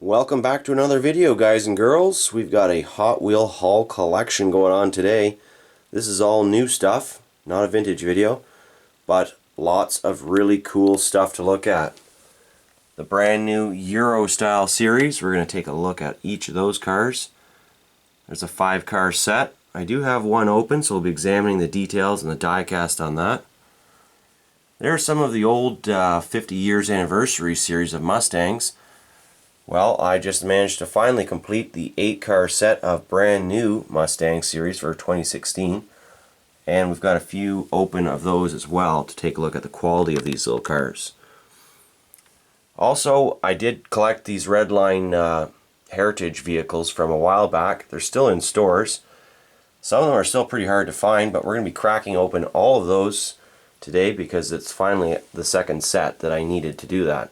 Welcome back to another video, guys and girls. We've got a Hot Wheel haul collection going on today. This is all new stuff, not a vintage video, but lots of really cool stuff to look at. The brand new Euro style series, we're going to take a look at each of those cars. There's a 5-car set. I do have one open, so we'll be examining the details and the die-cast on that. There are some of the old 50 years anniversary series of Mustangs. Well, I just managed to finally complete the 8-car set of brand new Mustang series for 2016. And we've got a few open of those as well to take a look at the quality of these little cars. Also, I did collect these Redline heritage vehicles from a while back. They're still in stores. Some of them are still pretty hard to find, but we're going to be cracking open all of those today because it's finally the second set that I needed to do that.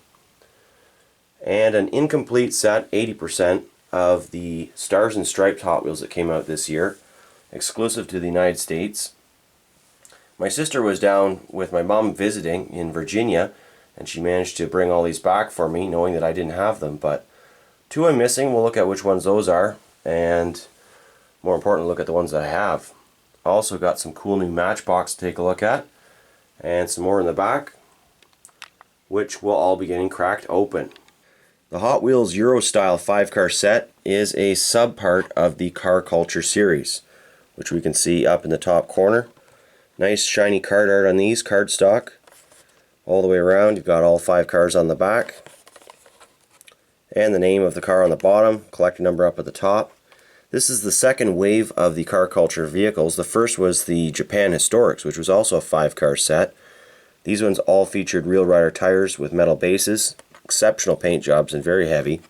And an incomplete set, 80%, of the Stars and Stripes Hot Wheels that came out this year, exclusive to the United States. My sister was down with my mom visiting in Virginia, and she managed to bring all these back for me, knowing that I didn't have them. But 2 I'm missing. We'll look at which ones those are, and more important, look at the ones that I have. Also got some cool new Matchbox to take a look at, and some more in the back, which will all be getting cracked open. The Hot Wheels Euro style 5-car set is a sub-part of the Car Culture series, which we can see up in the top corner. Nice shiny card art on these, cardstock. All the way around, you've got all 5 cars on the back. And the name of the car on the bottom, collector number up at the top. This is the second wave of the Car Culture vehicles. The first was the Japan Historics, which was also a 5-car set. These ones all featured Wheel Rider tires with metal bases. Exceptional paint jobs and very heavy.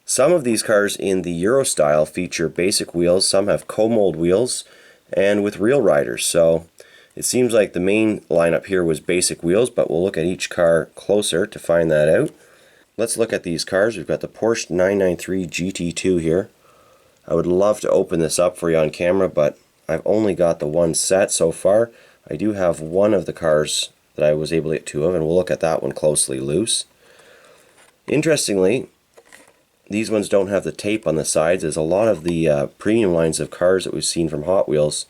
Some of these cars in the Euro style feature basic wheels, some have co-mold wheels, and with Wheel Riders. So it seems like the main lineup here was basic wheels, but we'll look at each car closer to find that out. Let's look at these cars. We've got the Porsche 993 GT2 here. I would love to open this up for you on camera, but I've only got the one set so far. I do have one of the cars that I was able to get 2 of, and we'll look at that one closely loose. Interestingly, these ones don't have the tape on the sides, as a lot of the premium lines of cars that we've seen from Hot Wheels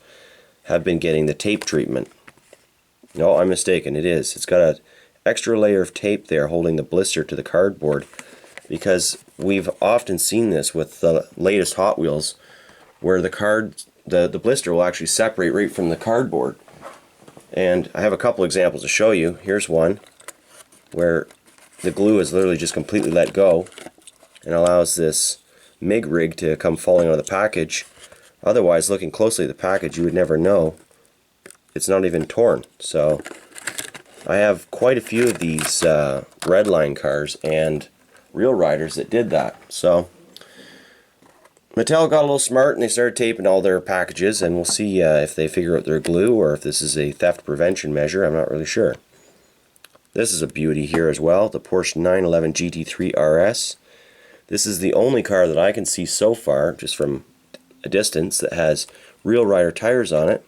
have been getting the tape treatment. No, I'm mistaken, it is. It's got an extra layer of tape there holding the blister to the cardboard, because we've often seen this with the latest Hot Wheels where the blister will actually separate right from the cardboard. And I have a couple examples to show you. Here's one where the glue is literally just completely let go and allows this MIG rig to come falling out of the package. Otherwise, looking closely at the package, you would never know it's not even torn. So I have quite a few of these Redline cars and Wheel Riders that did that. So Mattel got a little smart and they started taping all their packages, and we'll see if they figure out their glue or if this is a theft prevention measure. I'm not really sure. This is a beauty here as well, the Porsche 911 GT3 RS. This is the only car that I can see so far, just from a distance, that has Wheel Rider tires on it,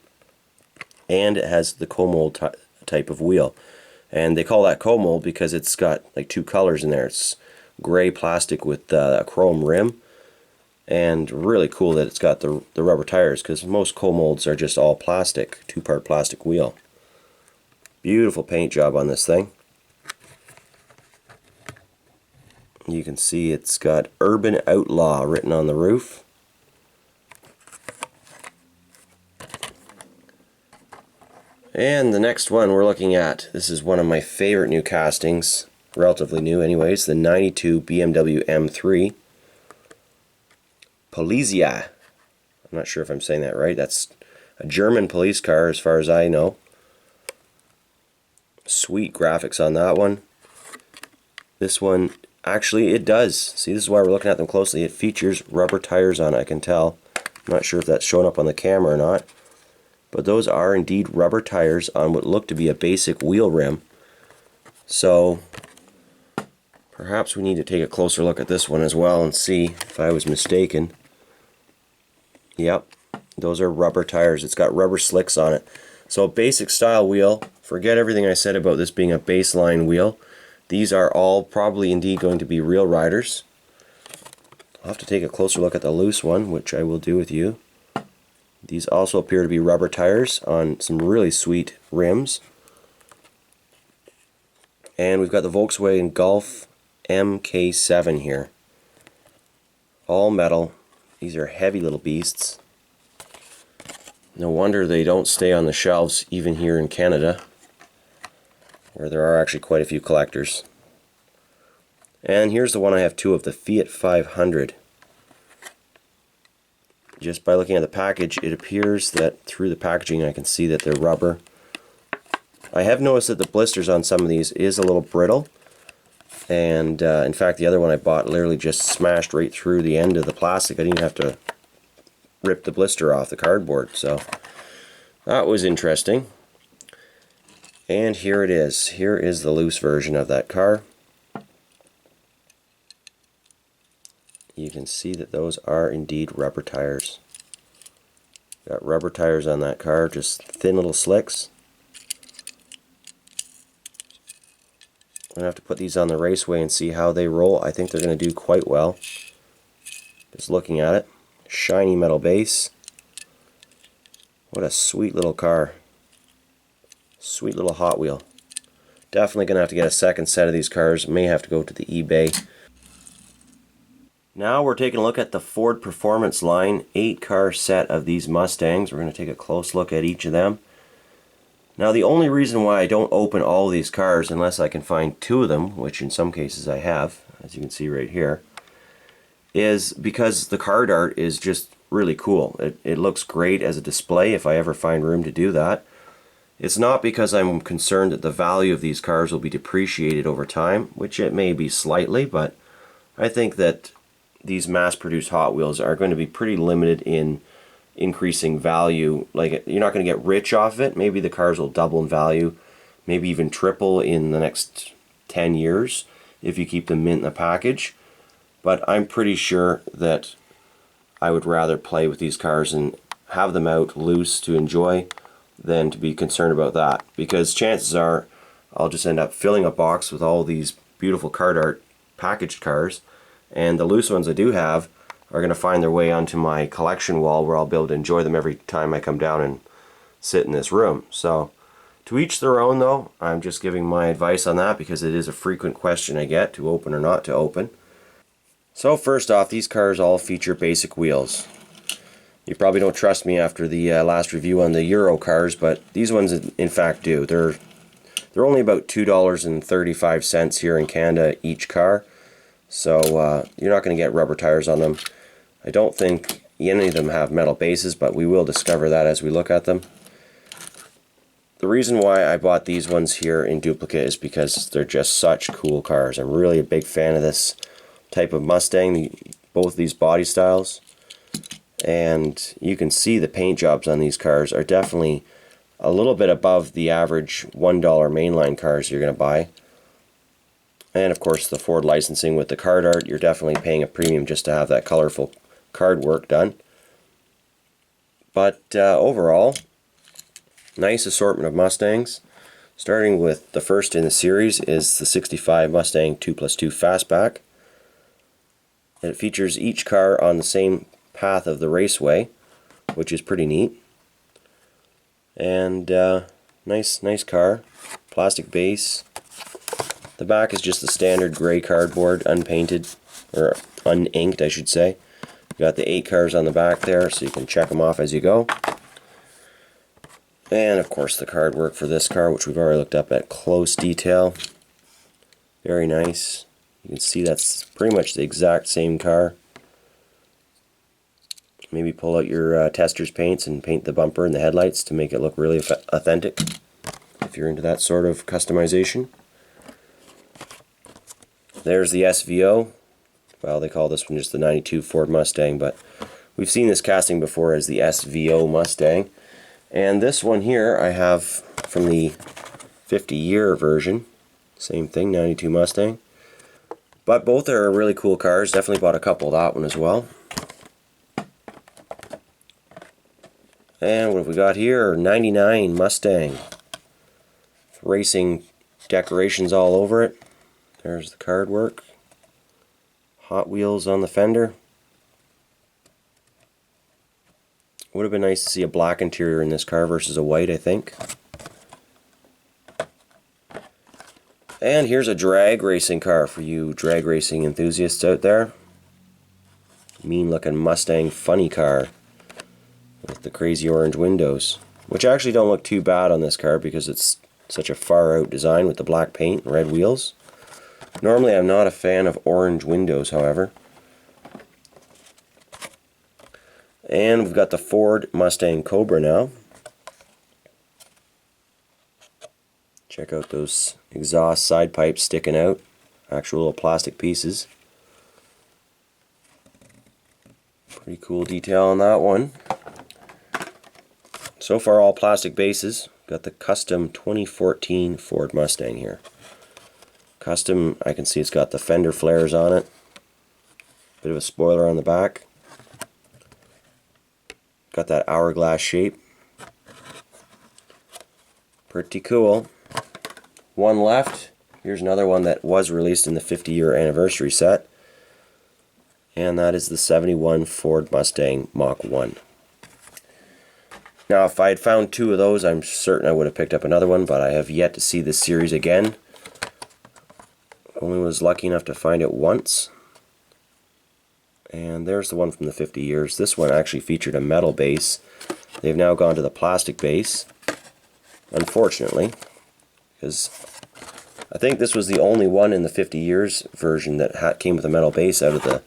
and it has the co-mold type of wheel. And they call that co-mold because it's got like 2 colors in there. It's gray plastic with a chrome rim. And really cool that it's got the rubber tires, because most co-molds are just all plastic, 2-part plastic wheel. Beautiful paint job on this thing. You can see it's got Urban Outlaw written on the roof. And the next one we're looking at, this is one of my favorite new castings, relatively new anyways, the 92 BMW M3. Polizia. I'm not sure if I'm saying that right. That's a German police car as far as I know. Sweet graphics on that one. This one, actually it does. See, this is why we're looking at them closely. It features rubber tires on it, I can tell. I'm not sure if that's showing up on the camera or not. But those are indeed rubber tires on what looked to be a basic wheel rim. So perhaps we need to take a closer look at this one as well and see if I was mistaken. Yep, those are rubber tires. It's got rubber slicks on it. So a basic style wheel. Forget everything I said about this being a baseline wheel. These are all probably indeed going to be real riders. I'll have to take a closer look at the loose one, which I will do with you. These also appear to be rubber tires on some really sweet rims. And we've got the Volkswagen Golf MK7 here. All metal. These are heavy little beasts. No wonder they don't stay on the shelves even here in Canada, where there are actually quite a few collectors. And here's the one I have two of, the Fiat 500. Just by looking at the package, it appears that through the packaging I can see that they're rubber. I have noticed that the blisters on some of these is a little brittle, and in fact the other one I bought literally just smashed right through the end of the plastic. I didn't even have to rip the blister off the cardboard, so that was interesting. And here it is. Here is the loose version of that car. You can see that those are indeed rubber tires. Got rubber tires on that car, just thin little slicks. I'm going to have to put these on the raceway and see how they roll. I think they're going to do quite well. Just looking at it. Shiny metal base. What a sweet little car. Sweet little Hot Wheel. Definitely going to have to get a second set of these cars. May have to go to the eBay. Now we're taking a look at the Ford Performance line 8-car set of these Mustangs. We're going to take a close look at each of them. Now the only reason why I don't open all of these cars unless I can find two of them, which in some cases I have, as you can see right here, is because the card art is just really cool. It looks great as a display if I ever find room to do that. It's not because I'm concerned that the value of these cars will be depreciated over time, which it may be slightly, but I think that these mass-produced Hot Wheels are going to be pretty limited in increasing value. Like, you're not going to get rich off of it. Maybe the cars will double in value, maybe even triple in the next 10 years if you keep them mint in the package. But I'm pretty sure that I would rather play with these cars and have them out loose to enjoy than to be concerned about that, because chances are I'll just end up filling a box with all these beautiful card art packaged cars, and the loose ones I do have are going to find their way onto my collection wall where I'll be able to enjoy them every time I come down and sit in this room. So to each their own though. I'm just giving my advice on that because it is a frequent question I get, to open or not to open. So first off, these cars all feature basic wheels. You probably don't trust me after the last review on the Euro cars, but these ones in fact do. They're only about $2.35 here in Canada each car. So you're not going to get rubber tires on them. I don't think any of them have metal bases, but we will discover that as we look at them. The reason why I bought these ones here in duplicate is because they're just such cool cars. I'm really a big fan of this type of Mustang, both these body styles. And you can see the paint jobs on these cars are definitely a little bit above the average $1 mainline cars you're going to buy. And of course the Ford licensing with the card art, you're definitely paying a premium just to have that colorful card work done. But overall, nice assortment of Mustangs. Starting with the first in the series is the 65 Mustang 2+2 Fastback. It features each car on the same path of the raceway, which is pretty neat. And nice car, plastic base. The back is just the standard gray cardboard, unpainted, or uninked I should say. You got the 8 cars on the back there, so you can check them off as you go. And of course the card work for this car, which we've already looked up at close detail. Very nice. You can see that's pretty much the exact same car. Maybe pull out your tester's paints and paint the bumper and the headlights to make it look really authentic, if you're into that sort of customization. There's the SVO. Well, they call this one just the 92 Ford Mustang, but we've seen this casting before as the SVO Mustang. And this one here I have from the 50-year version. Same thing, 92 Mustang. But both are really cool cars. Definitely bought a couple of that one as well. And what have we got here? 99 Mustang. Racing decorations all over it. There's the card work. Hot Wheels on the fender. Would have been nice to see a black interior in this car versus a white, I think. And here's a drag racing car for you drag racing enthusiasts out there. Mean looking Mustang funny car with the crazy orange windows, which actually don't look too bad on this car because it's such a far out design with the black paint and red wheels. Normally I'm not a fan of orange windows, however. And we've got the Ford Mustang Cobra now. Check out those exhaust side pipes sticking out. Actual little plastic pieces. Pretty cool detail on that one. So far all plastic bases. Got the custom 2014 Ford Mustang here. Custom, I can see it's got the fender flares on it. Bit of a spoiler on the back. Got that hourglass shape. Pretty cool. One left. Here's another one that was released in the 50-year anniversary set. And that is the 71 Ford Mustang Mach 1. Now if I had found two of those, I'm certain I would have picked up another one, but I have yet to see this series again. Only was lucky enough to find it once. And there's the one from the 50 years. This one actually featured a metal base. They've now gone to the plastic base, unfortunately, because I think this was the only one in the 50 years version that came with a metal base out of the...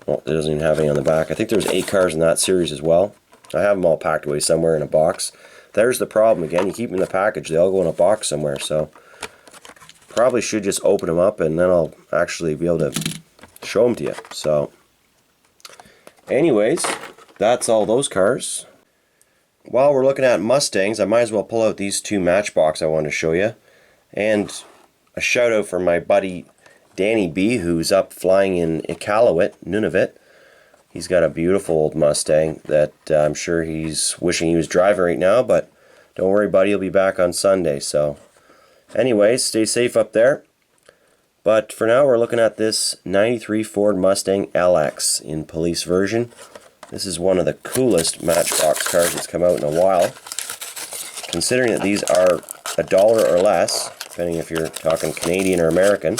Well, it doesn't even have any on the back. I think there's 8 cars in that series as well. I have them all packed away somewhere in a box. There's the problem again. You keep them in the package, they all go in a box somewhere, so probably should just open them up and then I'll actually be able to show them to you. So anyways, that's all those cars. While we're looking at Mustangs, I might as well pull out these two Matchbox I wanted to show you. And a shout out for my buddy Danny B, who's up flying in Iqaluit, Nunavut. He's got a beautiful old Mustang that I'm sure he's wishing he was driving right now, but don't worry buddy, he'll be back on Sunday. So anyways, stay safe up there. But for now we're looking at this 93 Ford Mustang LX in police version. This is one of the coolest Matchbox cars that's come out in a while. Considering that these are $1 or less, depending if you're talking Canadian or American.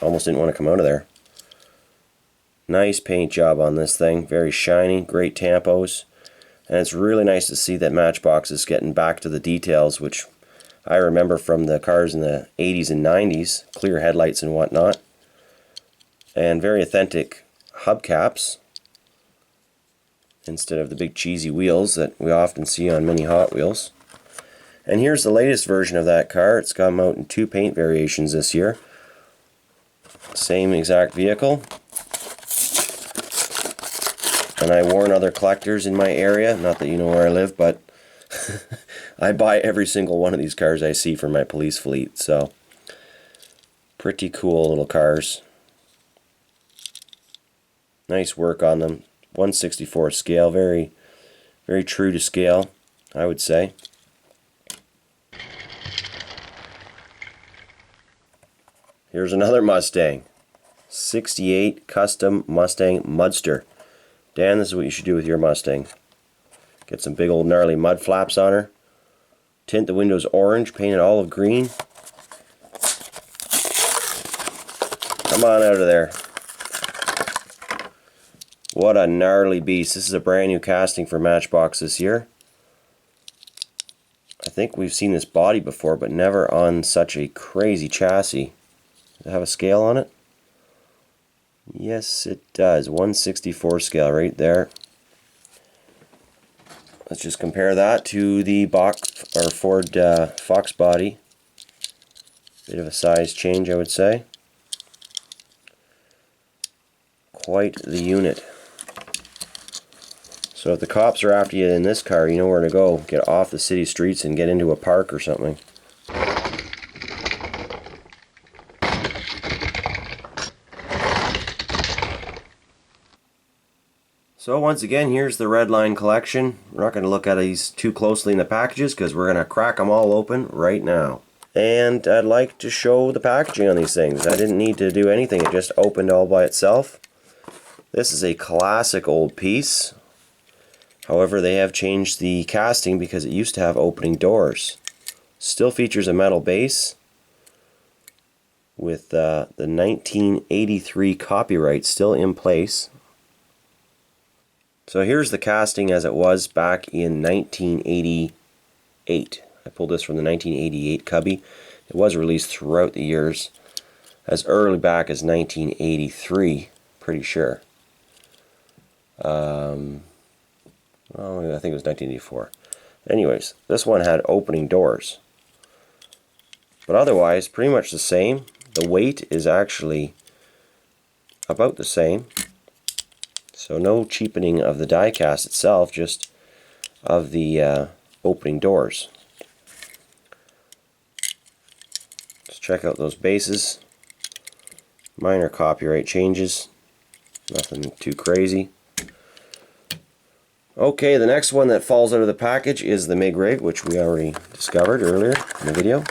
Almost didn't want to come out of there. Nice paint job on this thing, very shiny, great tampos. And it's really nice to see that Matchbox is getting back to the details, which I remember from the cars in the 80s and 90s, clear headlights and whatnot. And very authentic hubcaps instead of the big cheesy wheels that we often see on many Hot Wheels. And here's the latest version of that car. It's come out in 2 paint variations this year. Same exact vehicle. And I warn other collectors in my area, not that you know where I live, but I buy every single one of these cars I see for my police fleet, so pretty cool little cars. Nice work on them. 1/64 scale, very true to scale, I would say. Here's another Mustang. 68 custom Mustang Mudster. Dan, this is what you should do with your Mustang. Get some big old gnarly mud flaps on her. Tint the windows orange, paint it olive green. Come on out of there. What a gnarly beast. This is a brand new casting for Matchbox this year. I think we've seen this body before, but never on such a crazy chassis. Does it have a scale on it? Yes, it does. 1/64 scale right there. Let's just compare that to the Ford Fox body. Bit of a size change, I would say. Quite the unit. So if the cops are after you in this car, you know where to go. Get off the city streets and get into a park or something. So once again, here's the Redline collection. We're not going to look at these too closely in the packages because we're going to crack them all open right now. And I'd like to show the packaging on these things. I didn't need to do anything, it just opened all by itself. This is a classic old piece. However, they have changed the casting because it used to have opening doors. Still features a metal base with the 1983 copyright still in place. So here's the casting as it was back in 1988. I pulled this from the 1988 cubby. It was released throughout the years, as early back as 1983, pretty sure. Well, I think it was 1984. Anyways, this one had opening doors. But otherwise, pretty much the same. The weight is actually about the same. So no cheapening of the diecast itself, just of the opening doors. Let's check out those bases. Minor copyright changes. Nothing too crazy. Okay, the next one that falls out of the package is the MIG rig, which we already discovered earlier in the video.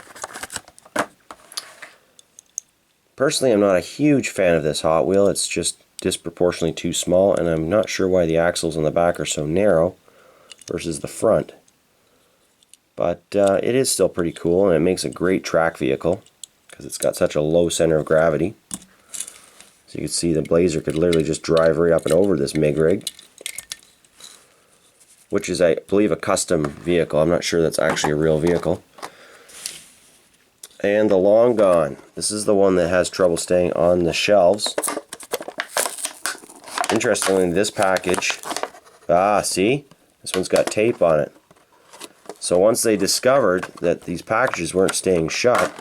Personally, I'm not a huge fan of this Hot Wheel. It's just disproportionately too small, and I'm not sure why the axles on the back are so narrow versus the front. But it is still pretty cool, and it makes a great track vehicle because it's got such a low center of gravity. So you can see the Blazer could literally just drive right up and over this MIG rig, which is, I believe, a custom vehicle. I'm not sure that's actually a real vehicle. And the Long Gone. This is the one that has trouble staying on the shelves. Interestingly, this package, see? This one's got tape on it. So once they discovered that these packages weren't staying shut,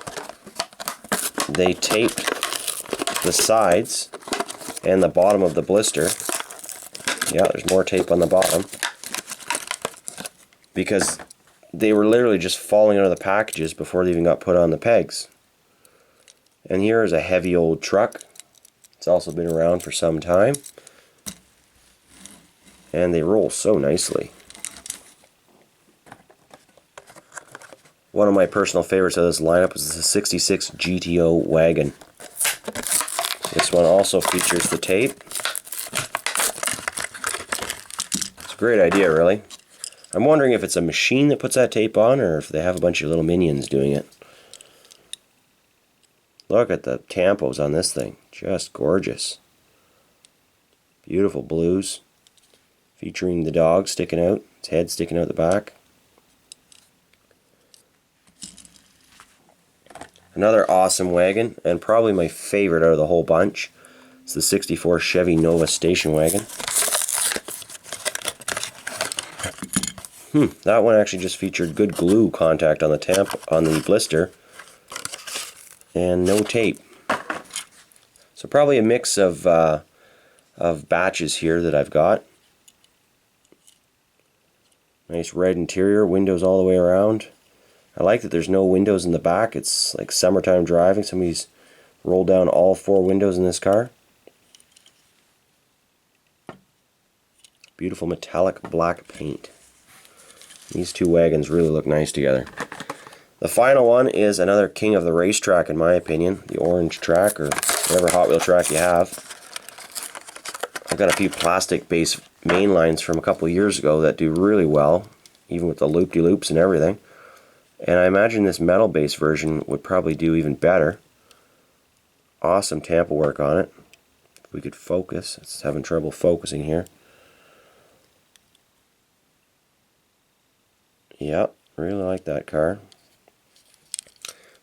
they taped the sides and the bottom of the blister. Yeah, there's more tape on the bottom. Because they were literally just falling out of the packages before they even got put on the pegs. And here is a heavy old truck. It's also been around for some time. And they roll so nicely. One of my personal favorites of this lineup is the 66 GTO wagon. This one also features the tape. It's a great idea, really. I'm wondering if it's a machine that puts that tape on or if they have a bunch of little minions doing it. Look at the tampos on this thing. Just gorgeous. Beautiful blues. Featuring the dog sticking out. Its head sticking out the back. Another awesome wagon, and probably my favorite out of the whole bunch. It's the 64 Chevy Nova station wagon. That one actually just featured good glue contact on the blister, and no tape. So probably a mix of batches here that I've got. Nice red interior, windows all the way around. I like that there's no windows in the back. It's like summertime driving. Somebody's rolled down all 4 windows in this car. Beautiful metallic black paint. These two wagons really look nice together. The final one is another king of the racetrack, in my opinion. The orange track, or whatever Hot Wheel track you have. I've got a few plastic base main lines from a couple of years ago that do really well, even with the loop-de-loops and everything. And I imagine this metal base version would probably do even better. Awesome tampo work on it. If we could focus. It's having trouble focusing here. Yep, really like that car.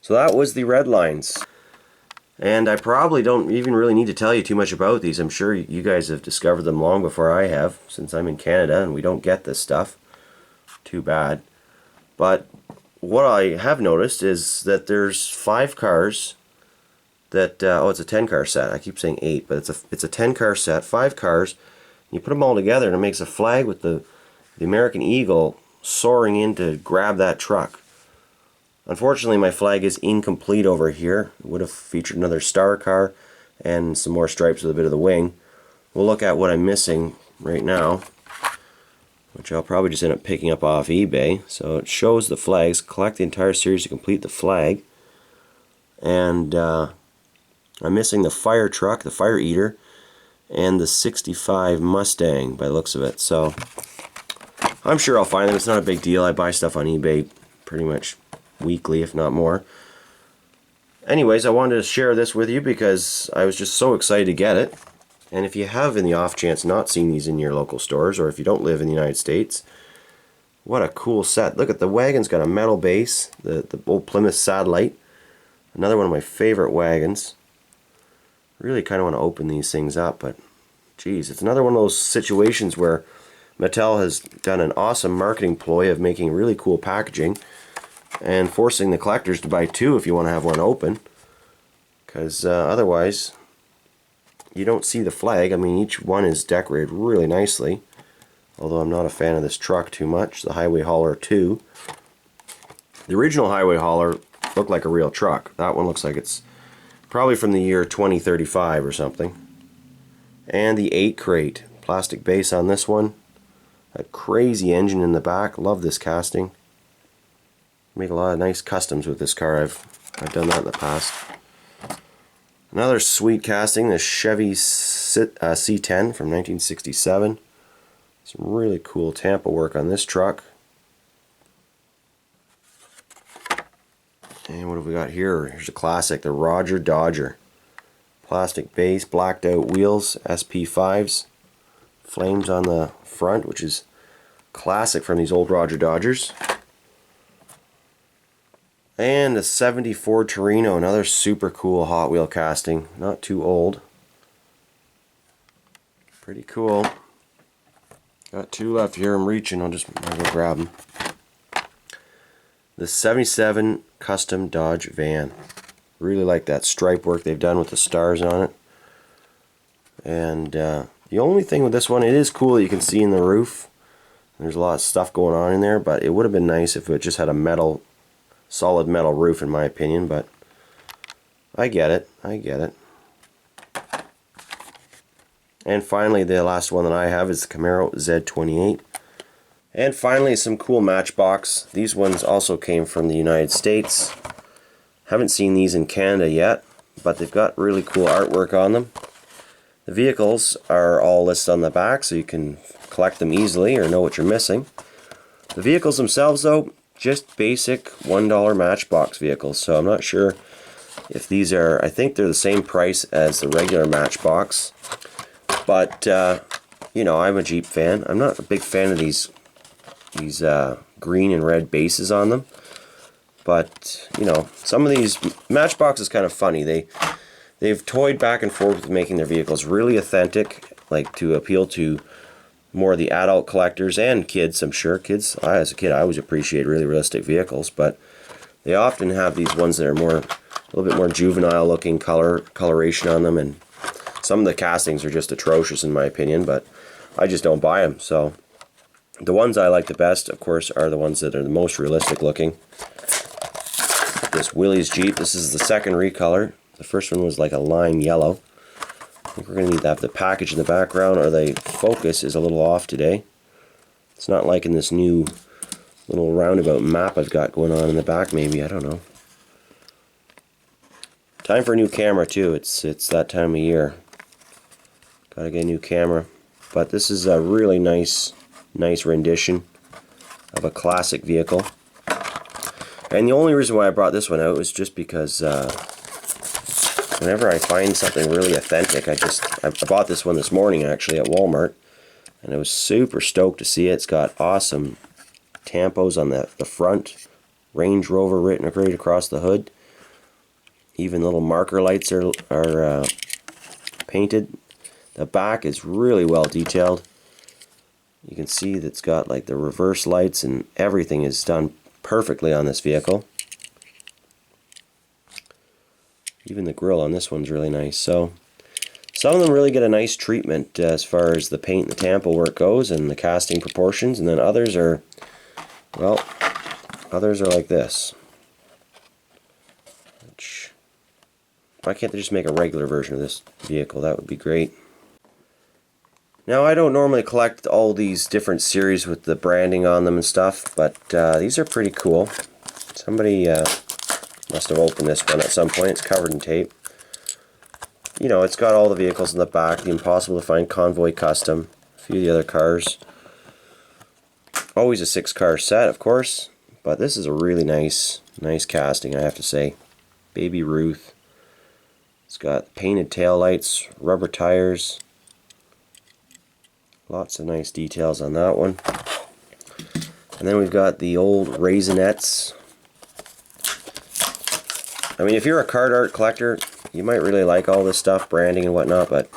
So that was the Redlines. And I probably don't even really need to tell you too much about these. I'm sure you guys have discovered them long before I have, since I'm in Canada and we don't get this stuff. Too bad. But what I have noticed is that there's 5 cars that, it's a 10 car set. I keep saying 8, but it's a 10 car set, 5 cars. And you put them all together and it makes a flag with the American Eagle soaring in to grab that truck. Unfortunately, my flag is incomplete over here. It would have featured another star car and some more stripes with a bit of the wing. We'll look at what I'm missing right now, which I'll probably just end up picking up off eBay. So it shows the flags. Collect the entire series to complete the flag. And I'm missing the fire truck, the fire eater, and the 65 Mustang by the looks of it. So I'm sure I'll find them. It's not a big deal. I buy stuff on eBay pretty much weekly, if not more. Anyways, I wanted to share this with you because I was just so excited to get it. And if you have, in the off chance, not seen these in your local stores, or if you don't live in the United States, what a cool set. Look at the wagon's got a metal base, the old Plymouth Satellite. Another one of my favorite wagons. Really kind of want to open these things up, but geez, it's another one of those situations where Mattel has done an awesome marketing ploy of making really cool packaging and forcing the collectors to buy two if you want to have one open, because otherwise you don't see the flag. I mean, each one is decorated really nicely, although I'm not a fan of this truck too much, the Highway Hauler 2. The original Highway Hauler looked like a real truck. That one looks like it's probably from the year 2035 or something. And the 8 crate, plastic base on this one. A crazy engine in the back. Love this casting. Make a lot of nice customs with this car. I've done that in the past. Another sweet casting, the Chevy C10 from 1967. Some really cool Tampa work on this truck. And what have we got here? Here's a classic, the Roger Dodger. Plastic base, blacked out wheels, SP5s. Flames on the front, which is classic from these old Roger Dodgers. And a 70 Ford Torino, another super cool Hot Wheel casting. Not too old. Pretty cool. Got two left here. I'm reaching. I'll go grab them. The 77 Custom Dodge van. Really like that stripe work they've done with the stars on it. And the only thing with this one, it is cool that you can see in the roof. There's a lot of stuff going on in there, but it would have been nice if it just had a solid metal roof, in my opinion, but I get it. I get it. And finally, the last one that I have is the Camaro Z28. And finally, some cool Matchbox. These ones also came from the United States. Haven't seen these in Canada yet, but they've got really cool artwork on them. The vehicles are all listed on the back, so you can collect them easily or know what you're missing. The vehicles themselves, though, just basic $1 Matchbox vehicles, so I'm not sure if these are, I think they're the same price as the regular Matchbox, but you know, I'm a Jeep fan. I'm not a big fan of these green and red bases on them, but you know, some of these Matchbox is kind of funny. They've toyed back and forth with making their vehicles really authentic, like to appeal to more of the adult collectors and kids. I'm sure kids, as a kid, I always appreciate really realistic vehicles, but they often have these ones that are a little bit more juvenile looking coloration on them, and some of the castings are just atrocious in my opinion, but I just don't buy them. So the ones I like the best, of course, are the ones that are the most realistic looking. This Willys Jeep, this is the second recolor. The first one was like a lime yellow. I think we're going to need to have the package in the background, or the focus is a little off today. It's not like in this new little roundabout map I've got going on in the back, maybe, I don't know. Time for a new camera too. It's that time of year. Gotta get a new camera. But this is a really nice rendition of a classic vehicle. And the only reason why I brought this one out was just because whenever I find something really authentic, I bought this one this morning actually at Walmart, and I was super stoked to see it. It's got awesome tampos on the front, Range Rover written right across the hood. Even little marker lights are painted. The back is really well detailed. You can see that it's got like the reverse lights, and everything is done perfectly on this vehicle. Even the grille on this one's really nice. So some of them really get a nice treatment as far as the paint and the tampo work goes and the casting proportions, and then others are, well, others are like this. Why can't they just make a regular version of this vehicle? That would be great. Now, I don't normally collect all these different series with the branding on them and stuff, but these are pretty cool. Somebody Must have opened this one at some point. It's covered in tape. You know, it's got all the vehicles in the back. The Impossible to Find Convoy Custom. A few of the other cars. Always a 6-car set, of course. But this is a really nice casting, I have to say. Baby Ruth. It's got painted taillights, rubber tires. Lots of nice details on that one. And then we've got the old Raisinets. I mean, if you're a card art collector, you might really like all this stuff, branding and whatnot, but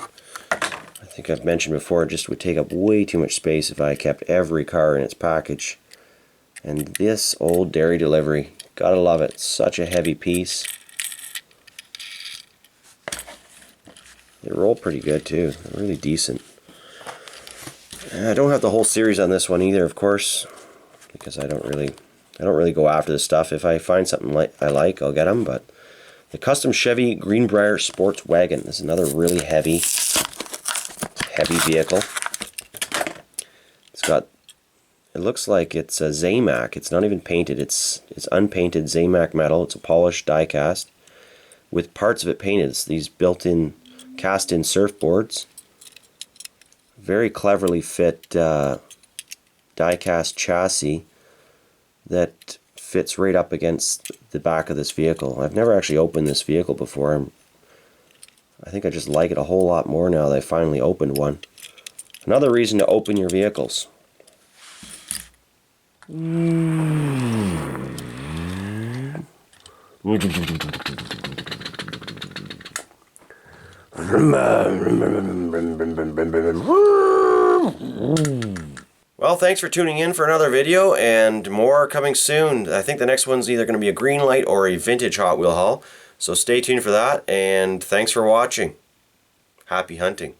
I think I've mentioned before, it just would take up way too much space if I kept every car in its package. And this old dairy delivery, gotta love it. Such a heavy piece. They roll pretty good too. They're really decent. I don't have the whole series on this one either, of course, because I don't really go after this stuff. If I find something I like, I'll get them. But the custom Chevy Greenbrier Sports Wagon. This is another really heavy vehicle. It's got, it looks like it's a Zamac. It's not even painted. It's unpainted Zamac metal. It's a polished die-cast with parts of it painted. It's these built-in, cast-in surfboards. Very cleverly fit die-cast chassis that fits right up against the back of this vehicle. I've never actually opened this vehicle before. I think I just like it a whole lot more now that I finally opened one. Another reason to open your vehicles. Well, thanks for tuning in for another video, and more coming soon. I think the next one's either going to be a green light or a vintage Hot Wheel haul. So stay tuned for that, and thanks for watching. Happy hunting.